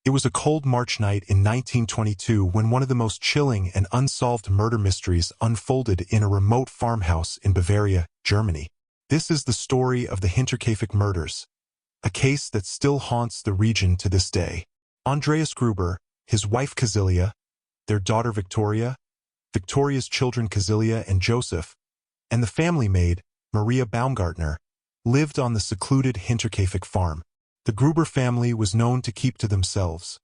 It was a cold March night in 1922 when one of the most chilling and unsolved murder mysteries unfolded in a remote farmhouse in Bavaria, Germany. This is the story of the Hinterkaifeck murders, a case that still haunts the region to this day. Andreas Gruber, his wife Cäzilia, their daughter Viktoria, Viktoria's children Cäzilia and Josef, and the family maid, Maria Baumgartner, lived on the secluded Hinterkaifeck farm. The Gruber family was known to keep to themselves,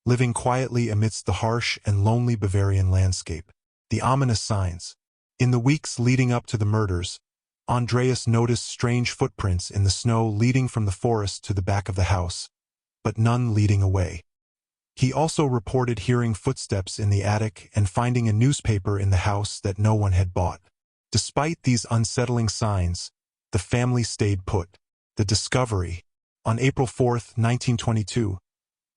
living quietly amidst the harsh and lonely Bavarian landscape. The ominous signs. In the weeks leading up to the murders, Andreas noticed strange footprints in the snow leading from the forest to the back of the house, but none leading away. He also reported hearing footsteps in the attic and finding a newspaper in the house that no one had bought. Despite these unsettling signs, the family stayed put. The discovery. On April 4, 1922,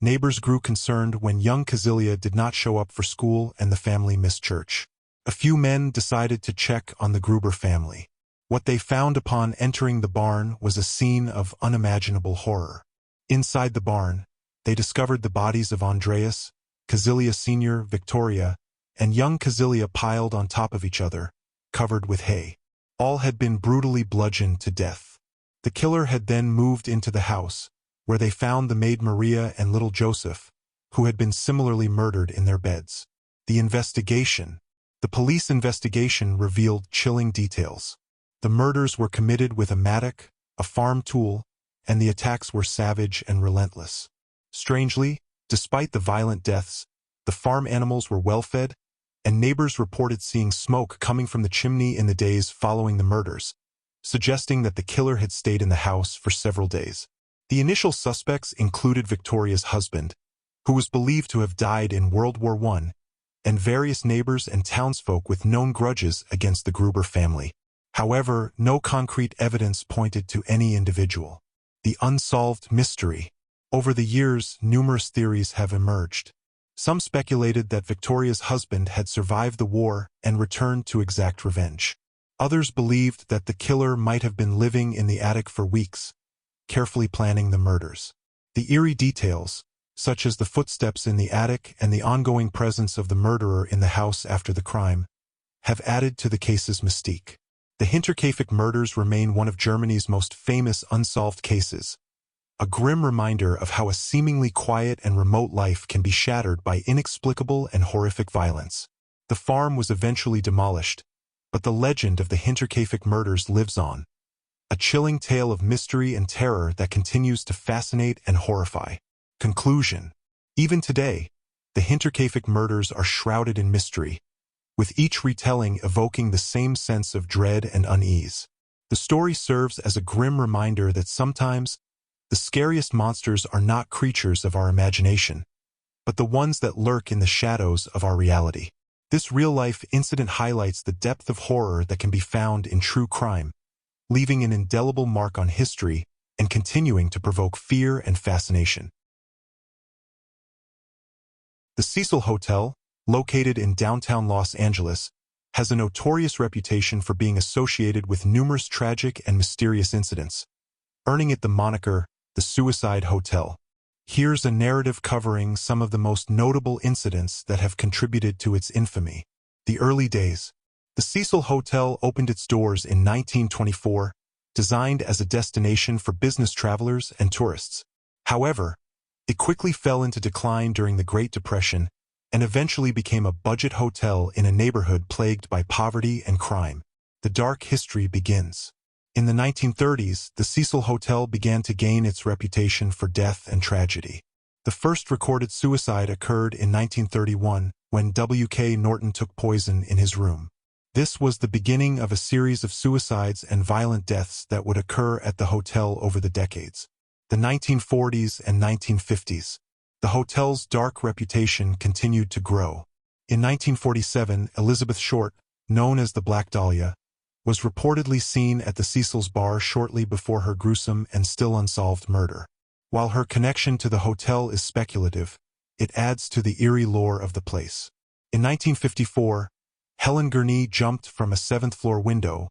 neighbors grew concerned when young Cäzilia did not show up for school and the family missed church. A few men decided to check on the Gruber family. What they found upon entering the barn was a scene of unimaginable horror. Inside the barn, they discovered the bodies of Andreas, Cäzilia Sr., Viktoria, and young Cäzilia piled on top of each other, covered with hay. All had been brutally bludgeoned to death. The killer had then moved into the house, where they found the maid Maria and little Joseph, who had been similarly murdered in their beds. The investigation. The police investigation revealed chilling details. The murders were committed with a mattock, a farm tool, and the attacks were savage and relentless. Strangely, despite the violent deaths, the farm animals were well-fed, and neighbors reported seeing smoke coming from the chimney in the days following the murders, suggesting that the killer had stayed in the house for several days. The initial suspects included Viktoria's husband, who was believed to have died in World War I, and various neighbors and townsfolk with known grudges against the Gruber family. However, no concrete evidence pointed to any individual. The unsolved mystery. Over the years, numerous theories have emerged. Some speculated that Viktoria's husband had survived the war and returned to exact revenge. Others believed that the killer might have been living in the attic for weeks, carefully planning the murders. The eerie details, such as the footsteps in the attic and the ongoing presence of the murderer in the house after the crime, have added to the case's mystique. The Hinterkaifeck murders remain one of Germany's most famous unsolved cases, a grim reminder of how a seemingly quiet and remote life can be shattered by inexplicable and horrific violence. The farm was eventually demolished, but the legend of the Hinterkaifeck murders lives on, a chilling tale of mystery and terror that continues to fascinate and horrify. Conclusion. Even today, the Hinterkaifeck murders are shrouded in mystery, with each retelling evoking the same sense of dread and unease. The story serves as a grim reminder that sometimes the scariest monsters are not creatures of our imagination, but the ones that lurk in the shadows of our reality. This real-life incident highlights the depth of horror that can be found in true crime, leaving an indelible mark on history and continuing to provoke fear and fascination. The Cecil Hotel, located in downtown Los Angeles, has a notorious reputation for being associated with numerous tragic and mysterious incidents, earning it the moniker, the Suicide Hotel. Here's a narrative covering some of the most notable incidents that have contributed to its infamy. The early days. The Cecil Hotel opened its doors in 1924, designed as a destination for business travelers and tourists. However, it quickly fell into decline during the Great Depression and eventually became a budget hotel in a neighborhood plagued by poverty and crime. The dark history begins. In the 1930s, the Cecil Hotel began to gain its reputation for death and tragedy. The first recorded suicide occurred in 1931 when W.K. Norton took poison in his room. This was the beginning of a series of suicides and violent deaths that would occur at the hotel over the decades. The 1940s and 1950s. The hotel's dark reputation continued to grow. In 1947, Elizabeth Short, known as the Black Dahlia, was reportedly seen at the Cecil's bar shortly before her gruesome and still unsolved murder. While her connection to the hotel is speculative, it adds to the eerie lore of the place. In 1954, Helen Gurney jumped from a 7th-floor window,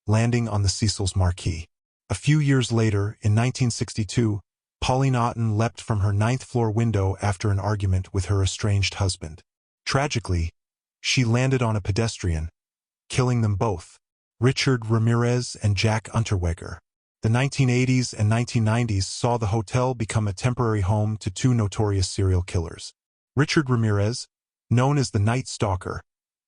landing on the Cecil's marquee. A few years later, in 1962, Pauline Otten leapt from her ninth-floor window after an argument with her estranged husband. Tragically, she landed on a pedestrian, killing them both. Richard Ramirez and Jack Unterweger. The 1980s and 1990s saw the hotel become a temporary home to two notorious serial killers. Richard Ramirez, known as the Night Stalker,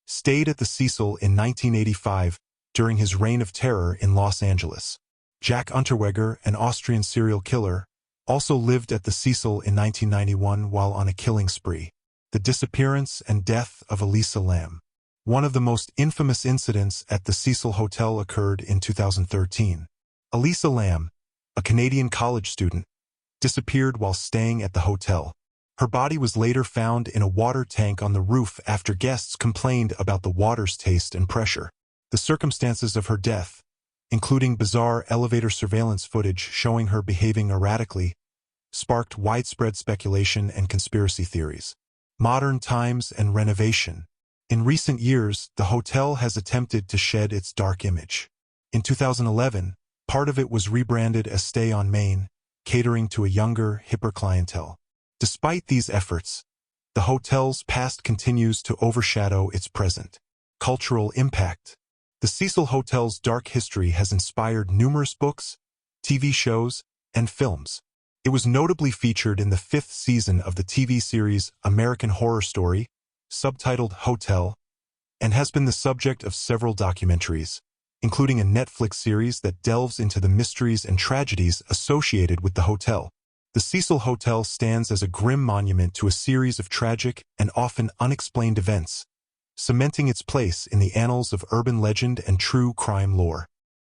stayed at the Cecil in 1985 during his reign of terror in Los Angeles. Jack Unterweger, an Austrian serial killer, also lived at the Cecil in 1991 while on a killing spree. The disappearance and death of Elisa Lam. One of the most infamous incidents at the Cecil Hotel occurred in 2013. Elisa Lam, a Canadian college student, disappeared while staying at the hotel. Her body was later found in a water tank on the roof after guests complained about the water's taste and pressure. The circumstances of her death, including bizarre elevator surveillance footage showing her behaving erratically, sparked widespread speculation and conspiracy theories. Modern times and renovation. In recent years, the hotel has attempted to shed its dark image. In 2011, part of it was rebranded as Stay on Main, catering to a younger, hipper clientele. Despite these efforts, the hotel's past continues to overshadow its present. Cultural impact. The Cecil Hotel's dark history has inspired numerous books, TV shows, and films. It was notably featured in the 5th season of the TV series American Horror Story, subtitled Hotel, and has been the subject of several documentaries, including a Netflix series that delves into the mysteries and tragedies associated with the hotel. The Cecil Hotel stands as a grim monument to a series of tragic and often unexplained events, cementing its place in the annals of urban legend and true crime lore.